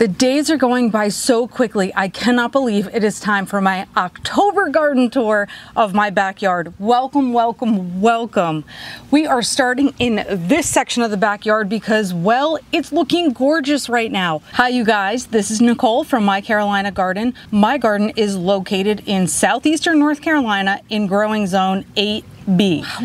The days are going by so quickly. I cannot believe it is time for my October garden tour of my backyard. Welcome, welcome, welcome. We are starting in this section of the backyard because, well, it's looking gorgeous right now. Hi, you guys. This is Nicole from My Carolina Garden. My garden is located in Southeastern North Carolina in growing zone 8B.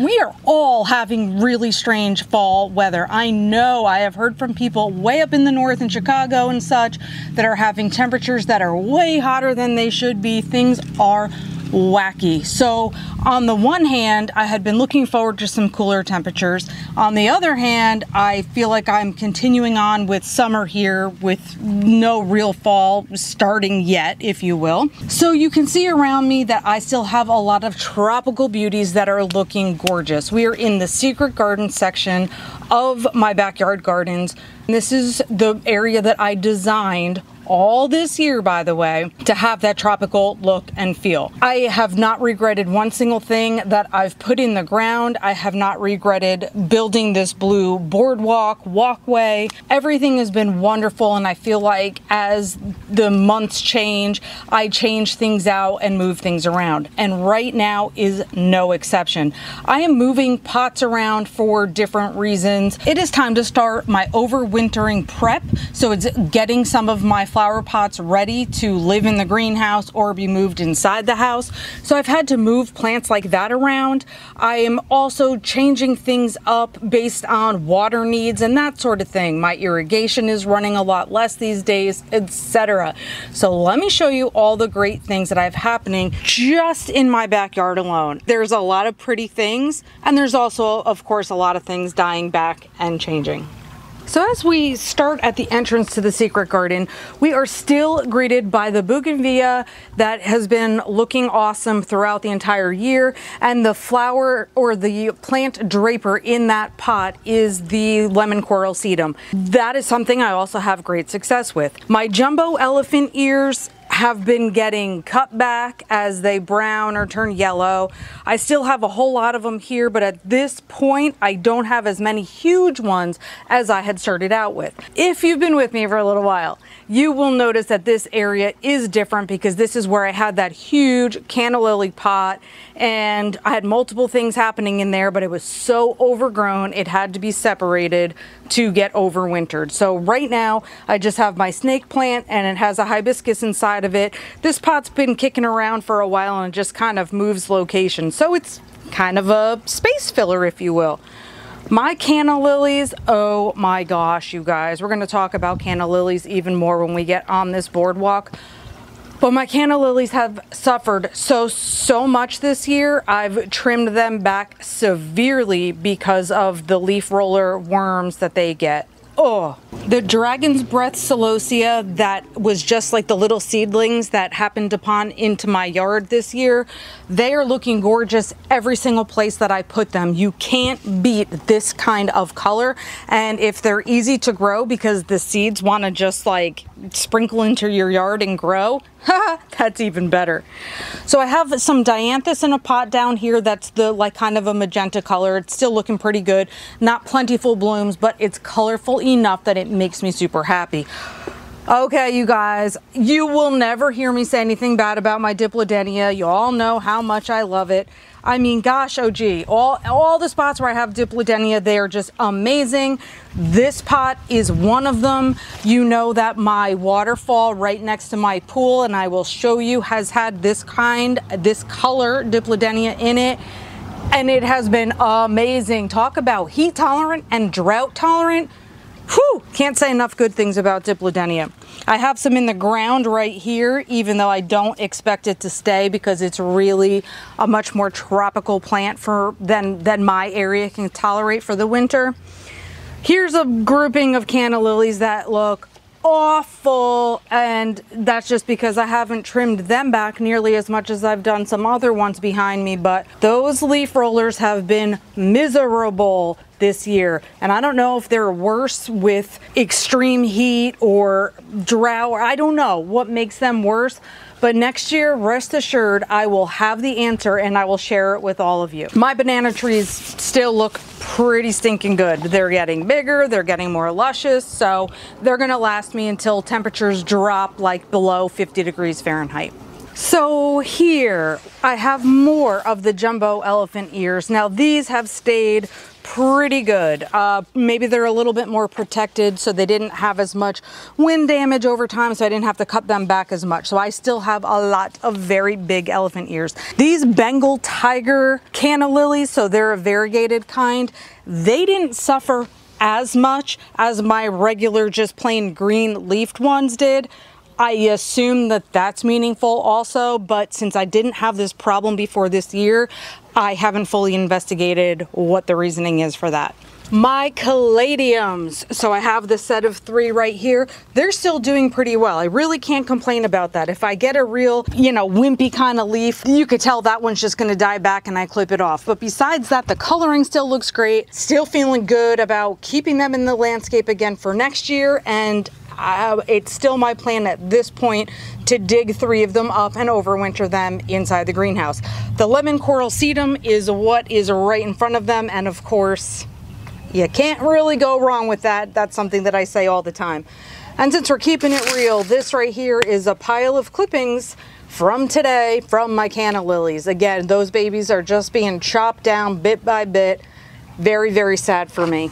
We are all having really strange fall weather. I know I have heard from people way up in the north in Chicago and such that are having temperatures that are way hotter than they should be. Things are wacky. So on the one hand, I had been looking forward to some cooler temperatures. On the other hand, I feel like I'm continuing on with summer here with no real fall starting yet, if you will. So you can see around me that I still have a lot of tropical beauties that are looking gorgeous. We are in the secret garden section of my backyard gardens. This is the area that I designed all this year, by the way, to have that tropical look and feel. I have not regretted one single thing that I've put in the ground. I have not regretted building this blue boardwalk, walkway. Everything has been wonderful, and I feel like as the months change, I change things out and move things around. And right now is no exception. I am moving pots around for different reasons. It is time to start my overwintering prep, so it's getting some of my flower pots ready to live in the greenhouse or be moved inside the house. So I've had to move plants like that around. I am also changing things up based on water needs and that sort of thing. My irrigation is running a lot less these days, etc. So let me show you all the great things that I have happening just in my backyard alone. There's a lot of pretty things, and there's also, of course, a lot of things dying back and changing. So as we start at the entrance to the secret garden, we are still greeted by the bougainvillea that has been looking awesome throughout the entire year, and the flower or the plant draper in that pot is the lemon coral sedum. That is something I also have great success with. My jumbo elephant ears have been getting cut back as they brown or turn yellow. I still have a whole lot of them here, but at this point I don't have as many huge ones as I had started out with. If you've been with me for a little while, you will notice that this area is different because this is where I had that huge canna lily pot, and I had multiple things happening in there, but it was so overgrown it had to be separated to get overwintered. So right now I just have my snake plant, and it has a hibiscus inside of it. This pot's been kicking around for a while and it just kind of moves location, so it's kind of a space filler, if you will. My canna lilies, oh my gosh, you guys, we're going to talk about canna lilies even more when we get on this boardwalk. But my canna lilies have suffered so much this year. I've trimmed them back severely because of the leaf roller worms that they get. Oh, the dragon's breath celosia that was just like the little seedlings that happened upon into my yard this year, they are looking gorgeous every single place that I put them. You can't beat this kind of color, and if they're easy to grow because the seeds want to just like sprinkle into your yard and grow, that's even better. So I have some Dianthus in a pot down here that's the like kind of a magenta color. It's still looking pretty good. Not plentiful blooms, but it's colorful enough that it makes me super happy. Okay, you guys, you will never hear me say anything bad about my Diplodenia. You all know how much I love it. I mean, gosh, oh gee, all the spots where I have Diplodenia, they are just amazing. This pot is one of them. You know that my waterfall right next to my pool, and I will show you, has had this color Diplodenia in it, and it has been amazing. Talk about heat tolerant and drought tolerant. Whew, can't say enough good things about Diplodenia. I have some in the ground right here, even though I don't expect it to stay because it's really a much more tropical plant than my area can tolerate for the winter. Here's a grouping of canna lilies that look awful, and that's just because I haven't trimmed them back nearly as much as I've done some other ones behind me, but those leaf rollers have been miserable this year. And I don't know if they're worse with extreme heat or drought, or I don't know what makes them worse. But next year, rest assured, I will have the answer and I will share it with all of you. My banana trees still look pretty stinking good. They're getting bigger, they're getting more luscious, so they're gonna last me until temperatures drop like below 50 degrees Fahrenheit. So here I have more of the jumbo elephant ears. Now these have stayed pretty good. Maybe they're a little bit more protected, so they didn't have as much wind damage over time, so I didn't have to cut them back as much. So I still have a lot of very big elephant ears. These Bengal tiger canna lilies, so they're a variegated kind, they didn't suffer as much as my regular just plain green leafed ones did. I assume that that's meaningful also, but since I didn't have this problem before this year, I haven't fully investigated what the reasoning is for that. My caladiums, so I have the set of 3 right here. They're still doing pretty well. I really can't complain about that. If I get a real, wimpy kind of leaf, you could tell that one's just gonna die back and I clip it off. But besides that, the coloring still looks great. Still feeling good about keeping them in the landscape again for next year, and it's still my plan at this point to dig 3 of them up and overwinter them inside the greenhouse. The lemon coral sedum is what is right in front of them, and of course, you can't really go wrong with that. That's something that I say all the time. And since we're keeping it real, this right here is a pile of clippings from today from my canna lilies. Again, those babies are just being chopped down bit by bit. Very, very sad for me.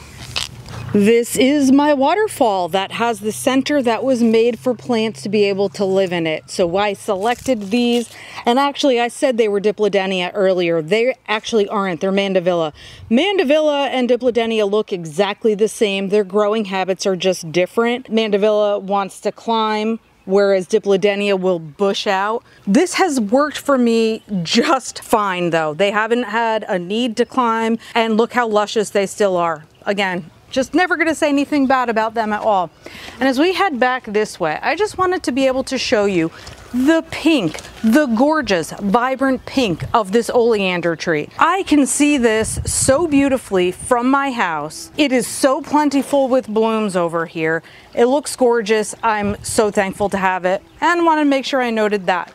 This is my waterfall that has the center that was made for plants to be able to live in it. So I selected these, and actually I said they were Diplodenia earlier. They actually aren't, they're Mandevilla. Mandevilla and Diplodenia look exactly the same. Their growing habits are just different. Mandevilla wants to climb, whereas Diplodenia will bush out. This has worked for me just fine though. They haven't had a need to climb, and look how luscious they still are. Again, just never going to say anything bad about them at all. And as we head back this way, I just wanted to be able to show you the pink, the gorgeous, vibrant pink of this oleander tree. I can see this so beautifully from my house. It is so plentiful with blooms over here. It looks gorgeous. I'm so thankful to have it, and want to make sure I noted that.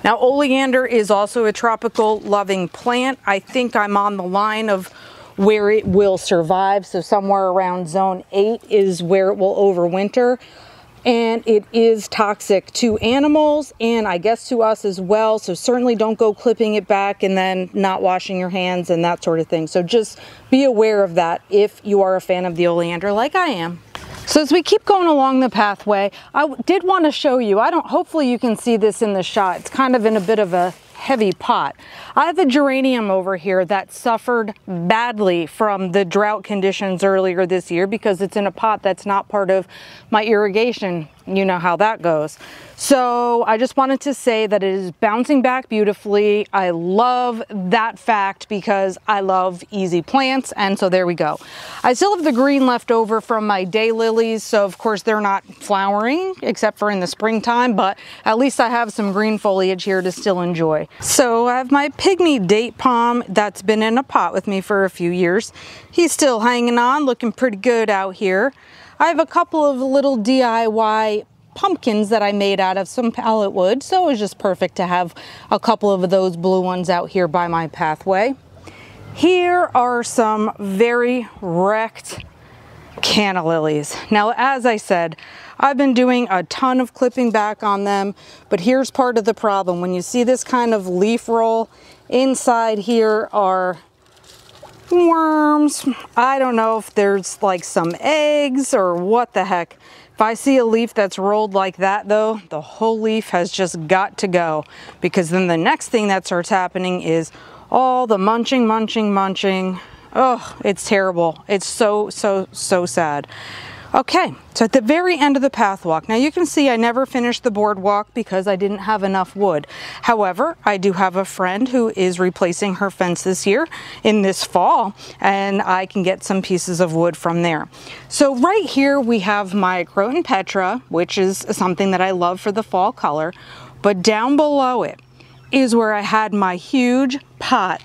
Now, oleander is also a tropical loving plant. I think I'm on the line of where it will survive, so somewhere around zone 8 is where it will overwinter, and it is toxic to animals and I guess to us as well, so certainly don't go clipping it back and then not washing your hands and that sort of thing. So just be aware of that if you are a fan of the oleander like I am. So as we keep going along the pathway, I did want to show you, hopefully you can see this in the shot, it's kind of in a bit of a heavy pot. I have a geranium over here that suffered badly from the drought conditions earlier this year because it's in a pot that's not part of my irrigation. You know how that goes. So I just wanted to say that it is bouncing back beautifully. I love that fact because I love easy plants, and so there we go. I still have the green left over from my daylilies, so of course they're not flowering except for in the springtime, but at least I have some green foliage here to still enjoy. So I have my pygmy date palm that's been in a pot with me for a few years. He's still hanging on, looking pretty good out here. I have a couple of little DIY pumpkins that I made out of some pallet wood, so it was just perfect to have a couple of those blue ones out here by my pathway. Here are some very wrecked canna lilies. Now, as I said, I've been doing a ton of clipping back on them, but here's part of the problem. When you see this kind of leaf roll, inside here are worms. I don't know if there's like some eggs or what the heck. If I see a leaf that's rolled like that though, the whole leaf has just got to go, because then the next thing that starts happening is all the munching. Oh, it's terrible. It's so sad. Okay, so at the very end of the path walk, now you can see I never finished the boardwalk because I didn't have enough wood. However, I do have a friend who is replacing her fence this year in this fall, and I can get some pieces of wood from there. So right here we have my Croton Petra, which is something that I love for the fall color, but down below it is where I had my huge pot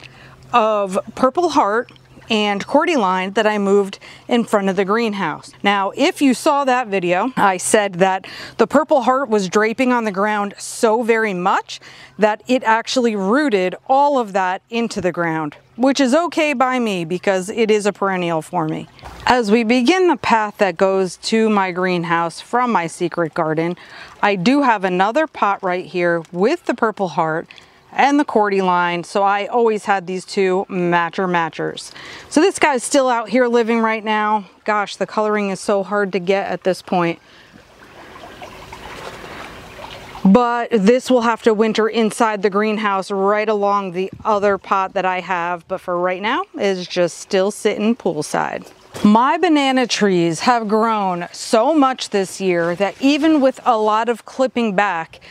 of Purple Heart and cordyline that I moved in front of the greenhouse. Now, if you saw that video, I said that the Purple Heart was draping on the ground so very much that it actually rooted all of that into the ground, which is okay by me because it is a perennial for me. As we begin the path that goes to my greenhouse from my secret garden, I do have another pot right here with the Purple Heart and the cordyline, so I always had these two matchers. So this guy's still out here living right now. Gosh, the coloring is so hard to get at this point. But this will have to winter inside the greenhouse right along the other pot that I have, but for right now is just still sitting poolside. My banana trees have grown so much this year that even with a lot of clipping back,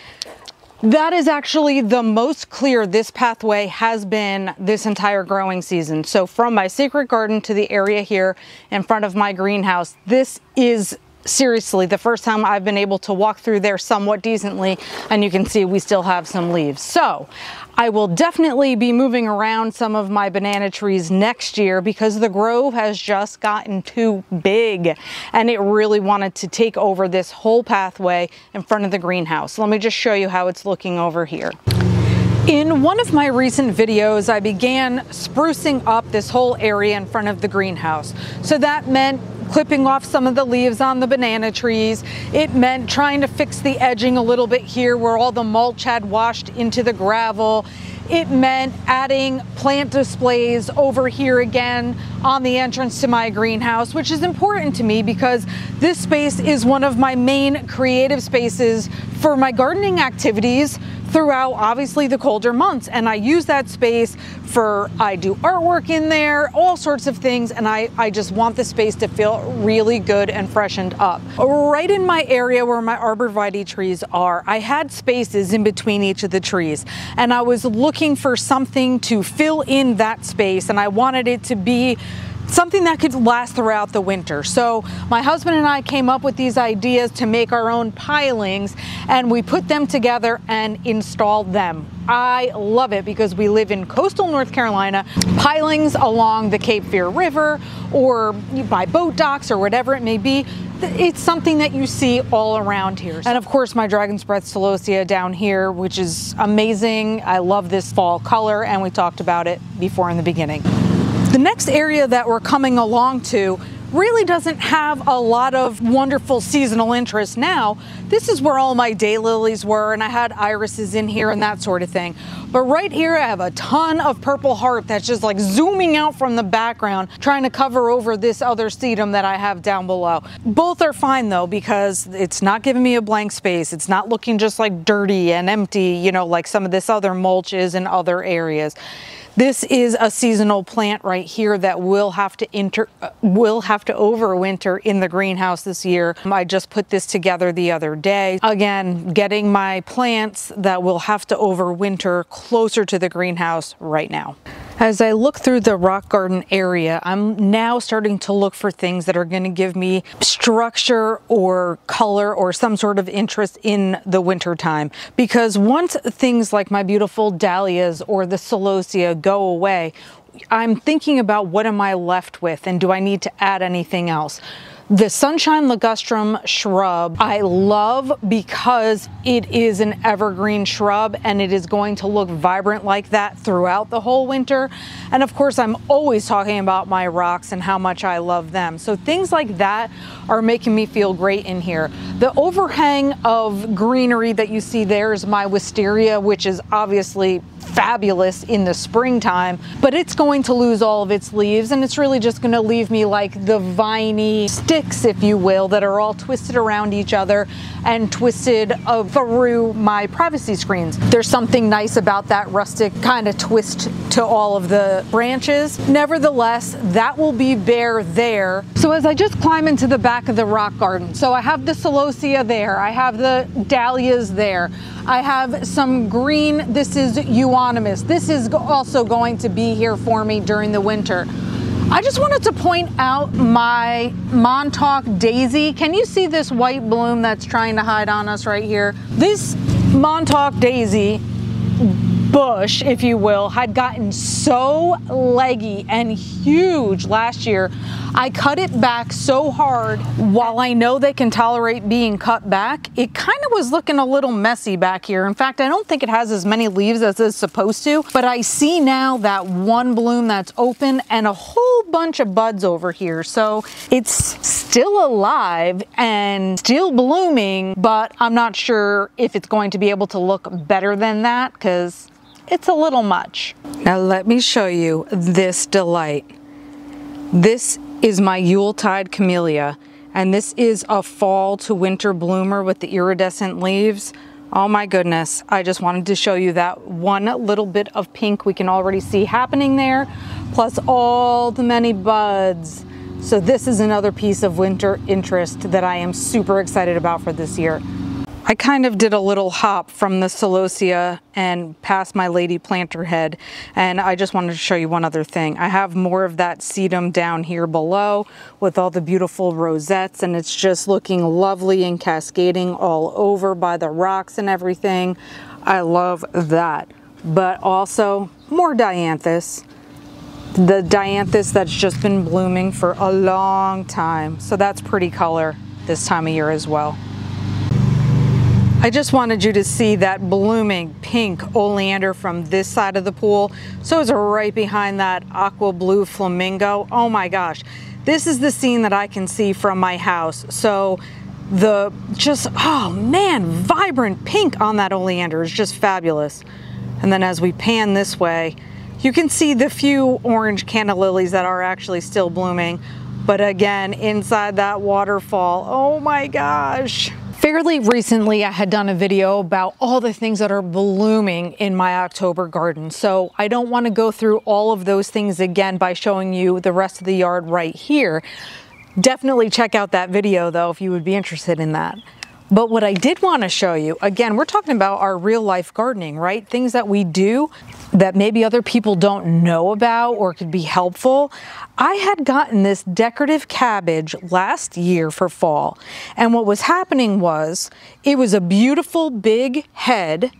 that is actually the most clear this pathway has been this entire growing season. So from my secret garden to the area here in front of my greenhouse, this is seriously the first time I've been able to walk through there somewhat decently, and you can see we still have some leaves. So I will definitely be moving around some of my banana trees next year because the grove has just gotten too big and it really wanted to take over this whole pathway in front of the greenhouse. Let me just show you how it's looking over here. In one of my recent videos, I began sprucing up this whole area in front of the greenhouse. So that meant clipping off some of the leaves on the banana trees. It meant trying to fix the edging a little bit here where all the mulch had washed into the gravel. It meant adding plant displays over here again on the entrance to my greenhouse, which is important to me because this space is one of my main creative spaces for my gardening activities throughout obviously the colder months. And I use that space I do artwork in there, all sorts of things, and I just want the space to feel really good and freshened up. Right in my area where my arborvitae trees are, I had spaces in between each of the trees, and I was looking for something to fill in that space, and I wanted it to be something that could last throughout the winter. So my husband and I came up with these ideas to make our own pilings, and we put them together and installed them. I love it because we live in coastal North Carolina. Pilings along the Cape Fear River or by boat docks or whatever it may be, it's something that you see all around here. And of course my Dragon's Breath celosia down here, which is amazing. I love this fall color, and we talked about it before in the beginning. The next area that we're coming along to really doesn't have a lot of wonderful seasonal interest now. This is where all my daylilies were, and I had irises in here and that sort of thing. But right here I have a ton of Purple Heart that's just like zooming out from the background, trying to cover over this other sedum that I have down below. Both are fine though, because it's not giving me a blank space. It's not looking just like dirty and empty, you know, like some of this other mulch is in other areas. This is a seasonal plant right here that will have to overwinter in the greenhouse this year. I just put this together the other day. Again, getting my plants that will have to overwinter closer to the greenhouse right now. As I look through the rock garden area, I'm now starting to look for things that are going to give me structure or color or some sort of interest in the winter time. Because once things like my beautiful dahlias or the celosia go away, I'm thinking about what am I left with and do I need to add anything else. The sunshine ligustrum shrub I love because it is an evergreen shrub and it is going to look vibrant like that throughout the whole winter. And of course, I'm always talking about my rocks and how much I love them. So things like that are making me feel great in here. The overhang of greenery that you see there is my wisteria, which is obviously fabulous in the springtime, but it's going to lose all of its leaves and it's really just going to leave me like the viney sticks, if you will, that are all twisted around each other and twisted through my privacy screens. There's something nice about that rustic kind of twist to all of the branches. Nevertheless, that will be bare there. So as I just climb into the back of the rock garden, so I have the celosia there, I have the dahlias there, I have some green, this is euonymus. This is also going to be here for me during the winter. I just wanted to point out my Montauk daisy. Can you see this white bloom that's trying to hide on us right here? This Montauk daisy bush, if you will, had gotten so leggy and huge last year. I cut it back so hard. While I know they can tolerate being cut back, it kind of was looking a little messy back here. In fact, I don't think it has as many leaves as it's supposed to, but I see now that one bloom that's open and a whole bunch of buds over here. So it's still alive and still blooming, but I'm not sure if it's going to be able to look better than that because it's a little much. Now let me show you this delight. This is my Yuletide Camellia, and this is a fall to winter bloomer with the iridescent leaves. Oh my goodness, I just wanted to show you that one little bit of pink we can already see happening there, plus all the many buds. So this is another piece of winter interest that I am super excited about for this year. I kind of did a little hop from the celosia and past my lady planter head, and I just wanted to show you one other thing. I have more of that sedum down here below with all the beautiful rosettes, and it's just looking lovely and cascading all over by the rocks and everything. I love that. But also more Dianthus. The Dianthus that's just been blooming for a long time. So that's pretty color this time of year as well. I just wanted you to see that blooming pink oleander from this side of the pool. So it's right behind that aqua blue flamingo. Oh my gosh, this is the scene that I can see from my house. So the oh man, vibrant pink on that oleander is just fabulous. And then as we pan this way, you can see the few orange canna lilies that are actually still blooming. But again, inside that waterfall, oh my gosh. Fairly recently, I had done a video about all the things that are blooming in my October garden. So I don't want to go through all of those things again by showing you the rest of the yard right here. Definitely check out that video though, if you would be interested in that. But what I did want to show you, again, we're talking about our real life gardening, right? Things that we do that maybe other people don't know about or could be helpful. I had gotten this decorative cabbage last year for fall. And what was happening was it was a beautiful big head.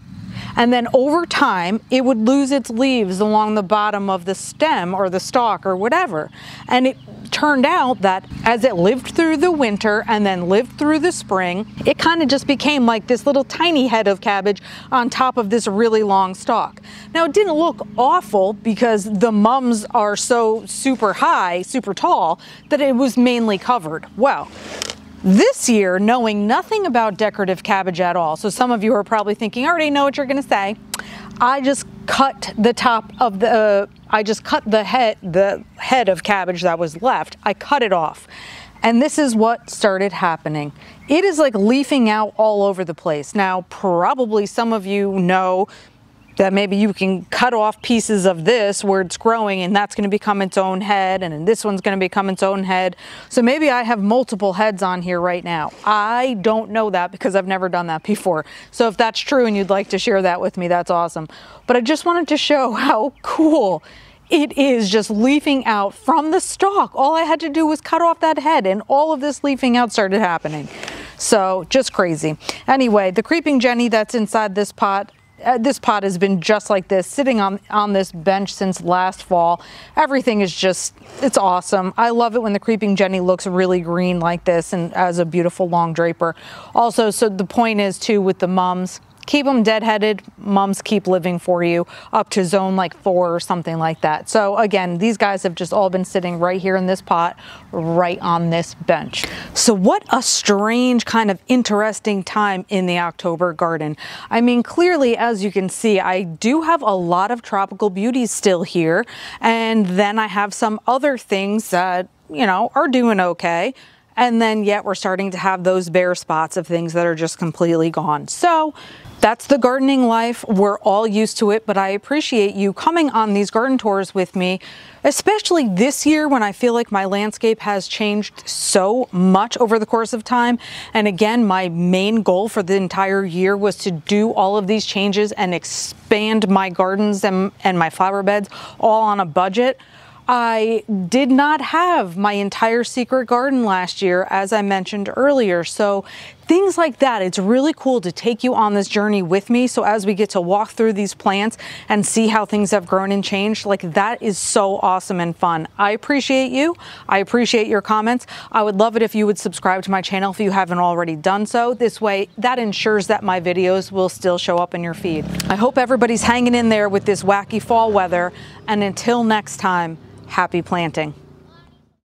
And then over time, it would lose its leaves along the bottom of the stem or the stalk or whatever. And it turned out that as it lived through the winter and then lived through the spring, it kind of just became like this little tiny head of cabbage on top of this really long stalk. Now it didn't look awful because the mums are so super high, super tall, that it was mainly covered. Well, this year, knowing nothing about decorative cabbage at all, so some of you are probably thinking, I already know what you're gonna say. I just cut the top of the, the head of cabbage that was left. I cut it off. And this is what started happening. It is like leafing out all over the place. Now, probably some of you know that maybe you can cut off pieces of this where it's growing and that's gonna become its own head, and then this one's gonna become its own head. So maybe I have multiple heads on here right now. I don't know that because I've never done that before. So if that's true and you'd like to share that with me, that's awesome. But I just wanted to show how cool it is just leafing out from the stalk. All I had to do was cut off that head and all of this leafing out started happening. So just crazy. Anyway, the creeping Jenny that's inside this pot has been just like this, sitting on this bench since last fall. Everything is just, it's awesome. I love it when the creeping Jenny looks really green like this and as a beautiful long draper. Also, so the point is too with the mums, keep them deadheaded, mums keep living for you up to zone like 4 or something like that. So again, these guys have just all been sitting right here in this pot, right on this bench. So what a strange kind of interesting time in the October garden. I mean, clearly, as you can see, I do have a lot of tropical beauties still here. And then I have some other things that, you know, are doing okay. And then yet we're starting to have those bare spots of things that are just completely gone. So that's the gardening life. We're all used to it, but I appreciate you coming on these garden tours with me, especially this year when I feel like my landscape has changed so much over the course of time. And again, my main goal for the entire year was to do all of these changes and expand my gardens and my flower beds all on a budget. I did not have my entire secret garden last year, as I mentioned earlier. So things like that, it's really cool to take you on this journey with me. So as we get to walk through these plants and see how things have grown and changed, like that is so awesome and fun. I appreciate you. I appreciate your comments. I would love it if you would subscribe to my channel if you haven't already done so. This way, that ensures that my videos will still show up in your feed. I hope everybody's hanging in there with this wacky fall weather. And until next time, happy planting.